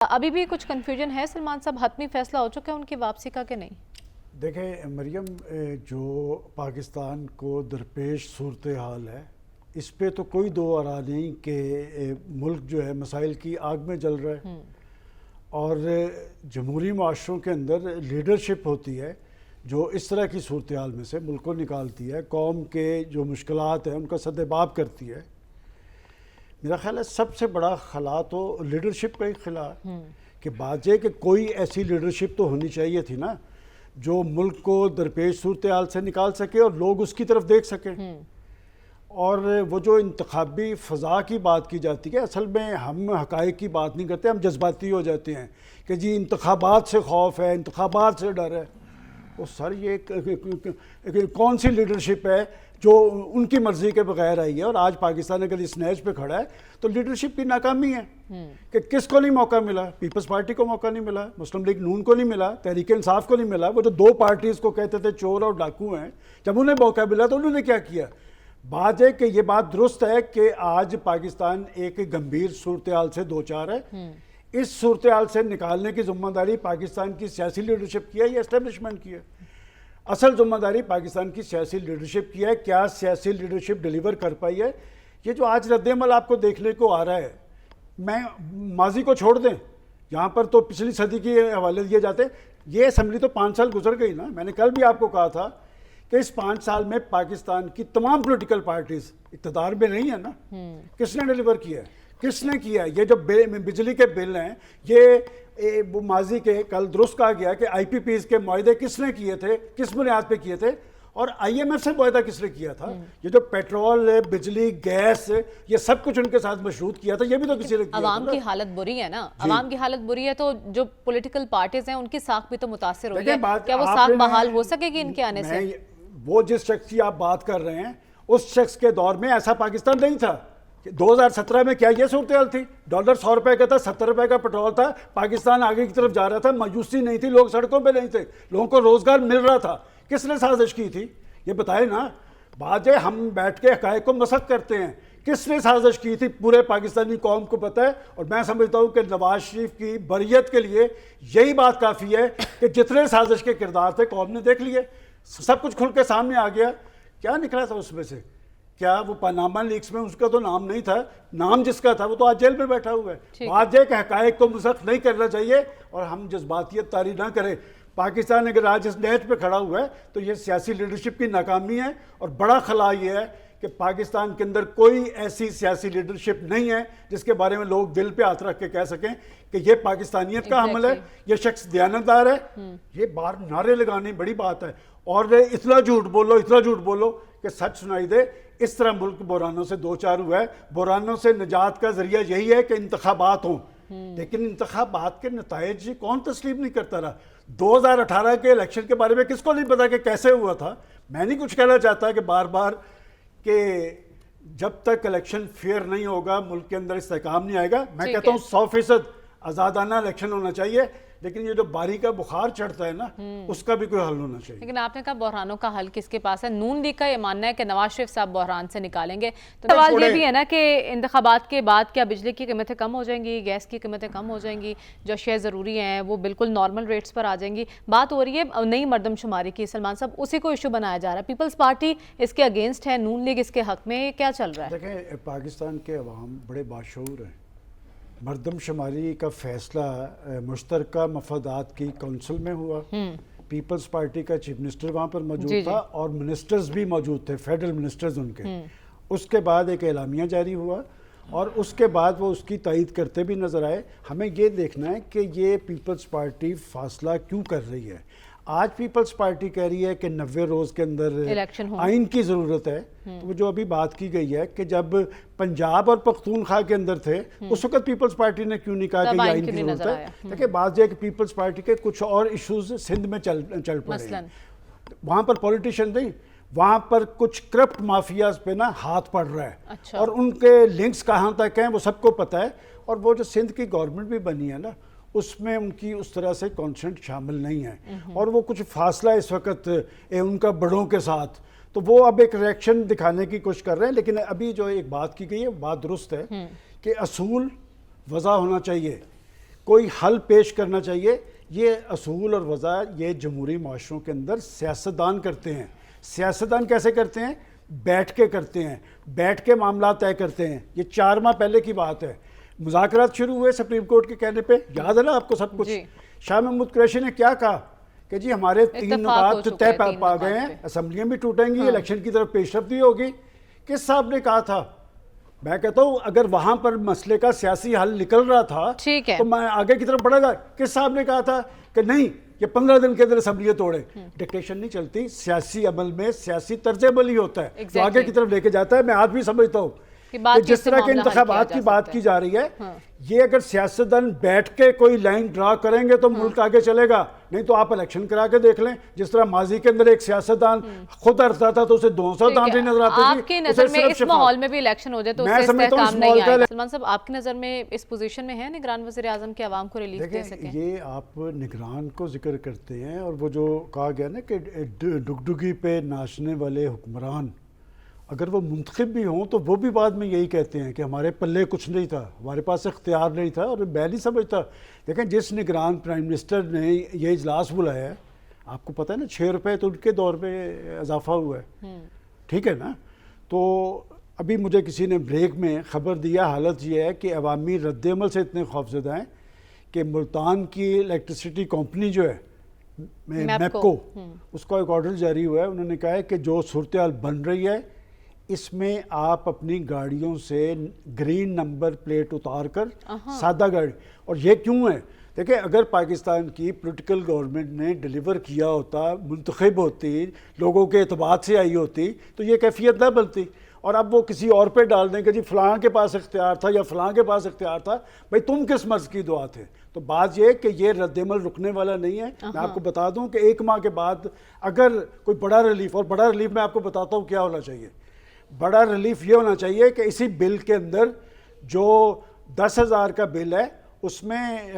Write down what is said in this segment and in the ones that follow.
अभी भी कुछ कंफ्यूजन है सलमान साहब, हतमी फैसला हो चुका है उनकी वापसी का कि नहीं? देखें मरियम, जो पाकिस्तान को दरपेश सूरत हाल है इस पे तो कोई दो आरा नहीं कि मुल्क जो है मसाइल की आग में जल रहा है। और जमहूरी माशरों के अंदर लीडरशिप होती है जो इस तरह की सूरत हाल में से मुल्क को निकालती है, कौम के जो मुश्किलात हैं उनका सद्देबाब करती है। मेरा ख्याल है सबसे बड़ा खला तो लीडरशिप का ही खला है कि बात यह कि कोई ऐसी लीडरशिप तो होनी चाहिए थी ना जो मुल्क को दरपेश सूरत हाल से निकाल सके और लोग उसकी तरफ देख सकें। और वो जो इंतखाबी फ़ज़ा की बात की जाती है, असल में हम हक़ाइक़ की बात नहीं करते, हम जज्बाती हो जाते हैं कि जी इंतखाबात से खौफ है, इंतखाबात से डर है। वो सर ये कौन सी लीडरशिप है जो उनकी मर्ज़ी के बगैर आई है? और आज पाकिस्तान अगर इस नैज पे खड़ा है तो लीडरशिप की नाकामी है कि किसको नहीं मौका मिला। पीपल्स पार्टी को मौका नहीं मिला, मुस्लिम लीग नून को नहीं मिला, तहरीक इंसाफ को नहीं मिला। वो जो दो पार्टीज़ को कहते थे चोर और डाकू हैं, जब उन्हें मौका मिला तो उन्होंने क्या किया? बात है कि ये बात दुरुस्त है कि आज पाकिस्तान एक गंभीर सूरत हाल से दो चार है। इस सूरत हाल से निकालने की जिम्मेदारी पाकिस्तान की सियासी लीडरशिप की है या एस्टेब्लिशमेंट की है? असल जिम्मेदारी पाकिस्तान की सियासी लीडरशिप की है। क्या सियासी लीडरशिप डिलीवर कर पाई है? ये जो आज रद्देमल आपको देखने को आ रहा है, मैं माजी को छोड़ दें, यहाँ पर तो पिछली सदी के हवाले दिए जाते हैं। ये असम्बली तो 5 साल गुजर गई ना। मैंने कल भी आपको कहा था कि इस 5 साल में पाकिस्तान की तमाम पॉलिटिकल पार्टीज इक़्तिदार में नहीं है ना। किसने डिलीवर किया है? किसने किया है? ये जो बिजली के बिल हैं, ये वो माजी के कल दुरुस्त कहा गया कि IPPs के मुआहदे किसने किए थे, किस बुनियाद पे किए थे, और IMF से मुआहदा किसने किया था? ये जो पेट्रोल, बिजली, गैस, ये सब कुछ उनके साथ मशरूत किया था, ये भी तो किसी ने किया। अवाम की हालत बुरी है ना, अवाम की हालत बुरी है तो जो पॉलिटिकल पार्टीज हैं उनकी साख भी तो मुतासिर हो गई है। क्या वो साख बहाल हो सकेगी इनके आने से? वो जिस शख्स की आप बात कर रहे हैं उस शख्स के दौर में ऐसा पाकिस्तान नहीं था। 2017 में क्या ये सूरत हाल थी? डॉलर 100 रुपए का था, 70 रुपए का पेट्रोल था, पाकिस्तान आगे की तरफ जा रहा था, मायूसी नहीं थी, लोग सड़कों पे नहीं थे, लोगों को रोजगार मिल रहा था। किसने साजिश की थी? ये बताए ना। बात है हम बैठ के हकायक को मसक करते हैं, किसने साजिश की थी पूरे पाकिस्तानी कौम को पता है। और मैं समझता हूँ कि नवाज शरीफ की बरियत के लिए यही बात काफ़ी है कि जितने साजिश के किरदार थे कौम ने देख लिए, सब कुछ खुल के सामने आ गया। क्या निकला था उसमें से? क्या वो पनामा लीक्स में उसका तो नाम नहीं था? नाम जिसका था वो तो आज जेल में बैठा हुआ है। बात है कि हकायक को मुसख नहीं करना चाहिए और हम जज्बातियत तारी ना करें। पाकिस्तान अगर आज इस नहज पे खड़ा हुआ है तो ये सियासी लीडरशिप की नाकामी है। और बड़ा खला ये है कि पाकिस्तान के अंदर कोई ऐसी सियासी लीडरशिप नहीं है जिसके बारे में लोग दिल पे हाथ रख के कह सकें कि ये पाकिस्तानियत का हमल है, ये शख्स दयानतदार है। ये बार नारे लगाने बड़ी बात है और इतना झूठ बोलो, इतना झूठ बोलो कि सच सुनाई दे। इस तरह मुल्क बुरानों से दो चार हुआ है। बुरानों से निजात का जरिया यही है कि इंतखाबात हों, लेकिन इंतखाबात के नतायज कौन तस्लीम नहीं करता रहा। 2018 के इलेक्शन के बारे में किसको नहीं पता कि कैसे हुआ था? मैं नहीं कुछ कहना चाहता कि बार बार कि जब तक इलेक्शन फेयर नहीं होगा मुल्क के अंदर इस्तेहकाम नहीं आएगा। मैं कहता हूँ 100% आज़ादाना इलेक्शन होना चाहिए, लेकिन ये जो बारी का बुखार चढ़ता है ना उसका भी कोई हल होना चाहिए। लेकिन आपने कहा बहरानों का हल किसके पास है? नून लीग का ये मानना है कि नवाज शरीफ साहब बहरान से निकालेंगे। तो सवाल ये भी है ना कि इंतखाबात के बाद क्या बिजली की कीमतें कम हो जाएंगी, गैस की कीमतें कम हो जाएंगी, जो शेयर ज़रूरी हैं वो बिल्कुल नॉर्मल रेट्स पर आ जाएंगी। बात हो रही है नई मरदमशुमारी की, सलमान साहब उसी को इशू बनाया जा रहा है। पीपल्स पार्टी इसके अगेंस्ट है, नून लीग इसके हक में। क्या चल रहा है? देखें, पाकिस्तान के अवाम बड़े बाशऊर हैं। मरदमशुमारी का फैसला मुश्तरका मफादात की काउंसिल में हुआ। पीपल्स पार्टी का चीफ मिनिस्टर वहाँ पर मौजूद था और मिनिस्टर्स भी मौजूद थे, फेडरल मिनिस्टर्स उनके। उसके बाद एक एलामिया जारी हुआ और उसके बाद वो उसकी तायीद करते भी नज़र आए। हमें ये देखना है कि ये पीपल्स पार्टी फासला क्यों कर रही है। आज पीपल्स पार्टी कह रही है कि 90 रोज़ के अंदर आइन की ज़रूरत है। तो जो अभी बात की गई है कि जब पंजाब और पख्तूनख्वा के अंदर थे उस वक्त पीपल्स पार्टी ने क्यों नहीं कहा कि ये आइन की ज़रूरत है। देखिए बात यह कि पीपल्स पार्टी के कुछ और इशूज़ सिंध में चल पड़े हैं। वहाँ पर पॉलिटिशियन नहीं, वहाँ पर कुछ करप्ट माफियाज पे ना हाथ पड़ रहा है। अच्छा। और उनके लिंक्स कहाँ तक हैं वो सबको पता है। और वो जो सिंध की गवर्नमेंट भी बनी है ना उसमें उनकी उस तरह से कॉन्सेंट शामिल नहीं है और वो कुछ फासला इस वक्त उनका बड़ों के साथ, तो वो अब एक रिएक्शन दिखाने की कोशिश कर रहे हैं। लेकिन अभी जो एक बात की गई है बात दुरुस्त है कि असूल वज़ा होना चाहिए। कोई हल पेश करना चाहिए। ये असूल और वज़ा ये जमहूरी माशरों के अंदर सियासतदान करते हैं। सियासतदान कैसे करते हैं? बैठ के करते हैं, बैठ के मामला तय करते हैं। ये 4 माह पहले की बात है, मुज़ाकरात शुरू हुए सुप्रीम कोर्ट के कहने पे, याद है ना आपको सब कुछ। शाह महमूद कुरैशी ने क्या कहा कि जी हमारे 3 नुकात तो तय पा गए हैं, असम्बलियाँ भी टूटेंगी, इलेक्शन की तरफ पेशरफ्ती होगी। किस साहब ने कहा था? मैं कहता हूँ अगर वहां पर मसले का सियासी हल निकल रहा था ठीक है, तो मैं आगे की तरफ बढ़ेगा। किस साहब ने कहा था कि नहीं ये 15 दिन के अंदर असम्बलियाँ तोड़े? डिक्टेशन नहीं चलती, सियासी अमल में सियासी तर्ज-ए-अमल ही होता है जो आगे की तरफ लेके जाता है। मैं आज भी समझता हूँ कि जिस तरह के इंतखाबात की बात की जा रही है, ये अगर सियासतदान बैठ के कोई लाइन ड्रा करेंगे तो मुल्क आगे चलेगा। नहीं तो आप इलेक्शन करा के देख लें, जिस तरह माजी के अंदर एक सियासतदान खुद हरता था तो उसे 200 दांते नजर आते थे। आपकी नजर में इस माहौल में भी इलेक्शन हो जाए तो उससे काम नहीं आएगा। सलमान साहब, आपकी नजर में इस पोजीशन में है निगरान वज़ीर आज़म के आवाम को रिलीफ दे सकें? ये आप निगरान को जिक्र करते हैं, और वो जो कहा गया ना कि डुगडुगी पे नाचने वाले हुक्मरान अगर वो मुंतखब भी हों तो वो भी बाद में यही कहते हैं कि हमारे पल्ले कुछ नहीं था, हमारे पास इख्तियार नहीं था। और मैं नहीं समझता, देखें जिस निगरान प्राइम मिनिस्टर ने ये इजलास बुलाया है, आपको पता है ना 6 रुपये तो उनके दौर में इजाफा हुआ है, ठीक है ना। तो अभी मुझे किसी ने ब्रेक में ख़बर दिया, हालत ये है कि अवामी रद्दअमल से इतने खौफजदा हैं कि मुल्तान की इलेक्ट्रिसिटी कंपनी जो है मैपको, उसका एक ऑर्डर जारी हुआ है। उन्होंने कहा है कि जो सूरत हाल बन रही है इसमें आप अपनी गाड़ियों से ग्रीन नंबर प्लेट उतार कर सादा गाड़ी, और ये क्यों है? देखिए अगर पाकिस्तान की पॉलिटिकल गवर्नमेंट ने डिलीवर किया होता, मुंतखब होती, लोगों के एतबार से आई होती तो ये कैफियत ना बनती। और अब वो किसी और पे डाल दें कि जी फलां के पास इख्तियार था या फलां के पास इख्तियार था। भाई तुम किस मर्ज की दुआ थे? तो बात ये कि ये रद्दअमल रुकने वाला नहीं है। मैं आपको बता दूं कि 1 माह के बाद अगर कोई बड़ा रिलीफ, और बड़ा रिलीफ मैं आपको बताता हूँ क्या होना चाहिए। बड़ा रिलीफ ये होना चाहिए कि इसी बिल के अंदर जो 10,000 का बिल है उसमें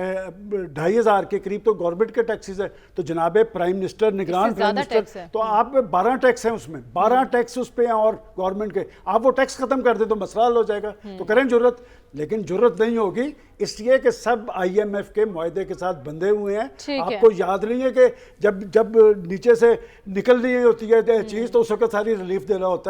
2,500 के करीब तो गवर्नमेंट के टैक्सेस है। तो जनाब प्राइम मिनिस्टर, निगरान प्राइम मिनिस्टर, तो आप 12 टैक्स हैं उसमें, 12 टैक्स उस पे हैं और गवर्नमेंट के, आप वो टैक्स खत्म कर दे तो मसला हल हो जाएगा। तो करें जुर्रत, लेकिन जुर्रत नहीं होगी इसलिए कि सब IMF के मुआहदे के साथ बंधे हुए हैं। आपको याद नहीं है कि जब नीचे से निकल रही होती है चीज़ तो उस वक्त सारी रिलीफ देना होता है।